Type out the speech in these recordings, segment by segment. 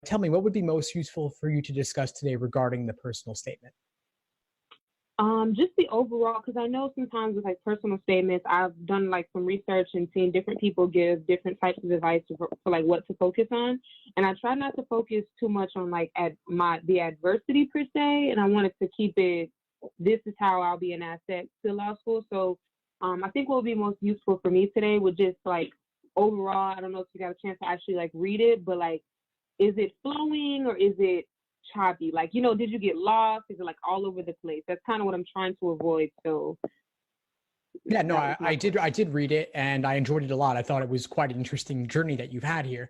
Tell me, what would be most useful for you to discuss today regarding the personal statement? Just the overall, because I know sometimes with like personal statements, I've done like some research and seen different people give different types of advice for like what to focus on. And I try not to focus too much on like the adversity per se. And I wanted to keep it, this is how I'll be an asset to law school. So I think what would be most useful for me today would just like overall, I don't know if you got a chance to actually like read it, but like, is it flowing or is it choppy? Like, you know, did you get lost? Is it like all over the place? That's kind of what I'm trying to avoid. So yeah, no, I did read it and I enjoyed it a lot. I thought it was quite an interesting journey that you've had here,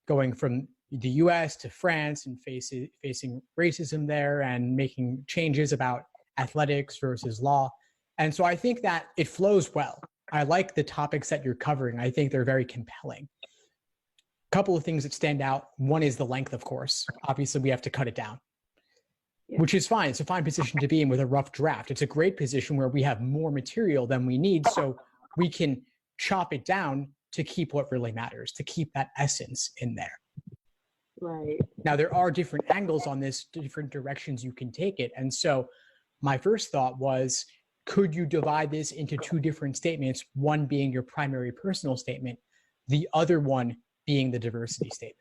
going from the US to France and facing racism there and making changes about athletics versus law. And so I think that it flows well. I like the topics that you're covering. I think they're very compelling. Couple of things that stand out. One is the length, of course. Obviously, we have to cut it down, which is fine. It's a fine position to be in with a rough draft. It's a great position where we have more material than we need, so we can chop it down to keep what really matters, to keep that essence in there. Right. Now, there are different angles on this, different directions you can take it. And so my first thought was, could you divide this into two different statements, one being your primary personal statement, the other one being the diversity statement?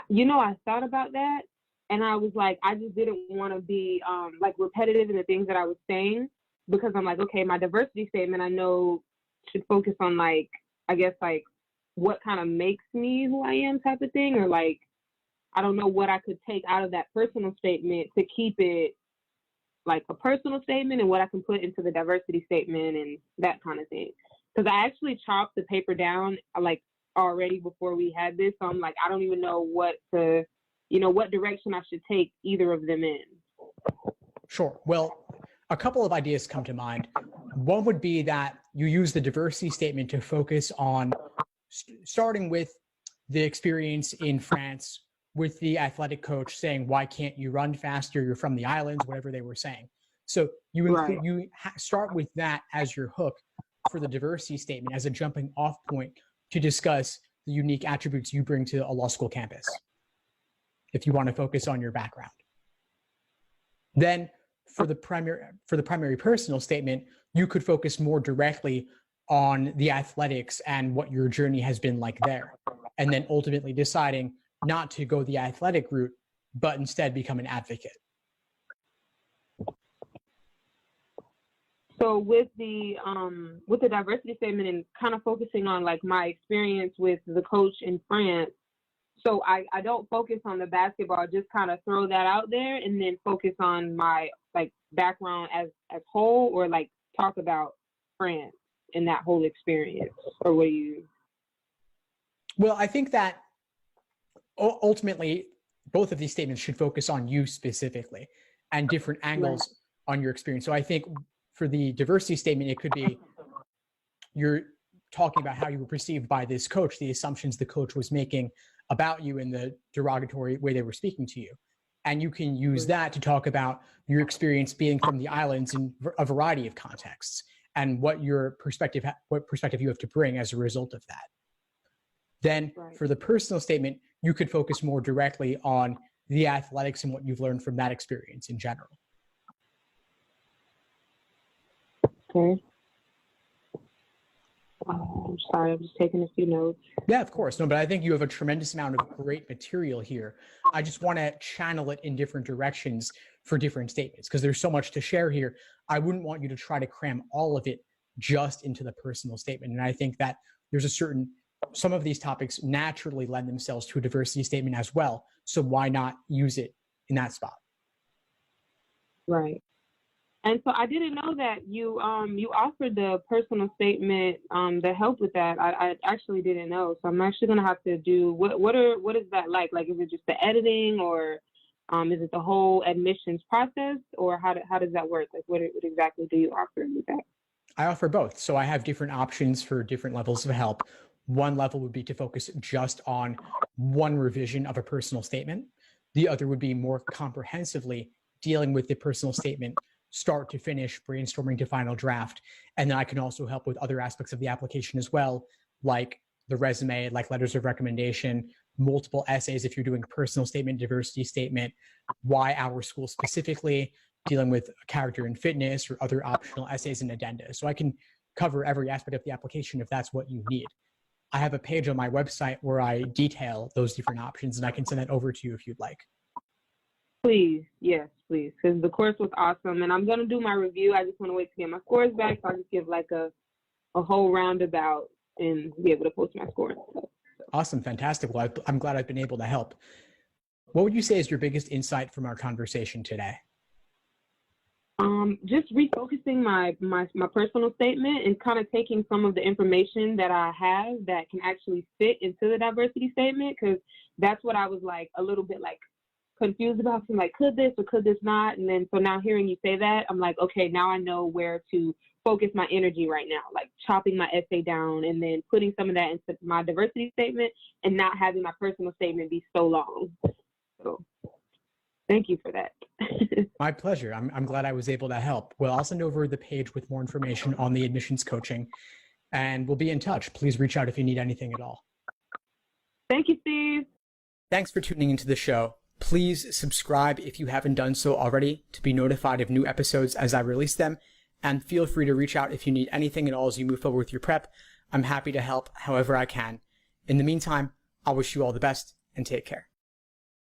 You know, I thought about that and I was like, I just didn't want to be like repetitive in the things that I was saying, because I'm like, okay, my diversity statement I know should focus on like, I guess like what kind of makes me who I am type of thing, or like, I don't know what I could take out of that personal statement to keep it like a personal statement and what I can put into the diversity statement and that kind of thing. Because I actually chopped the paper down like already before we had this. So I'm like, I don't even know what direction I should take either of them in. Sure. Well, a couple of ideas come to mind. One would be that you use the diversity statement to focus on starting with the experience in France with the athletic coach saying, why can't you run faster? You're from the islands, whatever they were saying. So you start with that as your hook for the diversity statement, as a jumping off point to discuss the unique attributes you bring to a law school campus, if you want to focus on your background. Then for the primary personal statement, you could focus more directly on the athletics and what your journey has been like there, and then ultimately deciding not to go the athletic route, but instead become an advocate. So with the diversity statement and kind of focusing on like my experience with the coach in France, so I don't focus on the basketball, just kind of throw that out there and then focus on my like background as whole, or like talk about France and that whole experience, or what do you? Well, I think that ultimately both of these statements should focus on you specifically and different angles on your experience. So I think for the diversity statement, it could be you're talking about how you were perceived by this coach, the assumptions the coach was making about you in the derogatory way they were speaking to you. And you can use that to talk about your experience being from the islands in a variety of contexts and what perspective you have to bring as a result of that. Then for the personal statement, you could focus more directly on the athletics and what you've learned from that experience in general. Okay. I'm sorry, I'm just taking a few notes. Yeah, of course. No, but I think you have a tremendous amount of great material here. I just want to channel it in different directions for different statements because there's so much to share here. I wouldn't want you to try to cram all of it just into the personal statement. And I think that there's some of these topics naturally lend themselves to a diversity statement as well. So why not use it in that spot? Right. And so I didn't know that you offered the personal statement the help with that. I actually didn't know. So I'm actually going to have to do what is that like? Like, is it just the editing, or is it the whole admissions process, or how does that work? Like, what exactly do you offer with that? I offer both. So I have different options for different levels of help. One level would be to focus just on one revision of a personal statement. The other would be more comprehensively dealing with the personal statement start to finish, brainstorming to final draft. And then I can also help with other aspects of the application as well, like the resume, like letters of recommendation, multiple essays if you're doing personal statement, diversity statement, why our school specifically, dealing with character and fitness or other optional essays and addenda. So I can cover every aspect of the application if that's what you need. I have a page on my website where I detail those different options, and I can send that over to you if you'd like. Please, yes, please, because the course was awesome, and I'm gonna do my review. I just want to wait to get my scores back, so I'll just give like a whole roundabout and be able to post my scores. Awesome, fantastic. Well, I'm glad I've been able to help. What would you say is your biggest insight from our conversation today? Just refocusing my personal statement and kind of taking some of the information that I have that can actually fit into the diversity statement, because that's what I was like a little bit like confused about. So like, could this or could this not? And then so now hearing you say that, I'm like, okay, now I know where to focus my energy right now, like chopping my essay down and then putting some of that into my diversity statement and not having my personal statement be so long. So thank you for that. My pleasure. I'm glad I was able to help. Well, I'll send over the page with more information on the admissions coaching, and we'll be in touch. Please reach out if you need anything at all. Thank you, Steve. Thanks for tuning into the show. Please subscribe if you haven't done so already to be notified of new episodes as I release them, and feel free to reach out if you need anything at all as you move forward with your prep. I'm happy to help however I can. In the meantime, I'll wish you all the best and take care.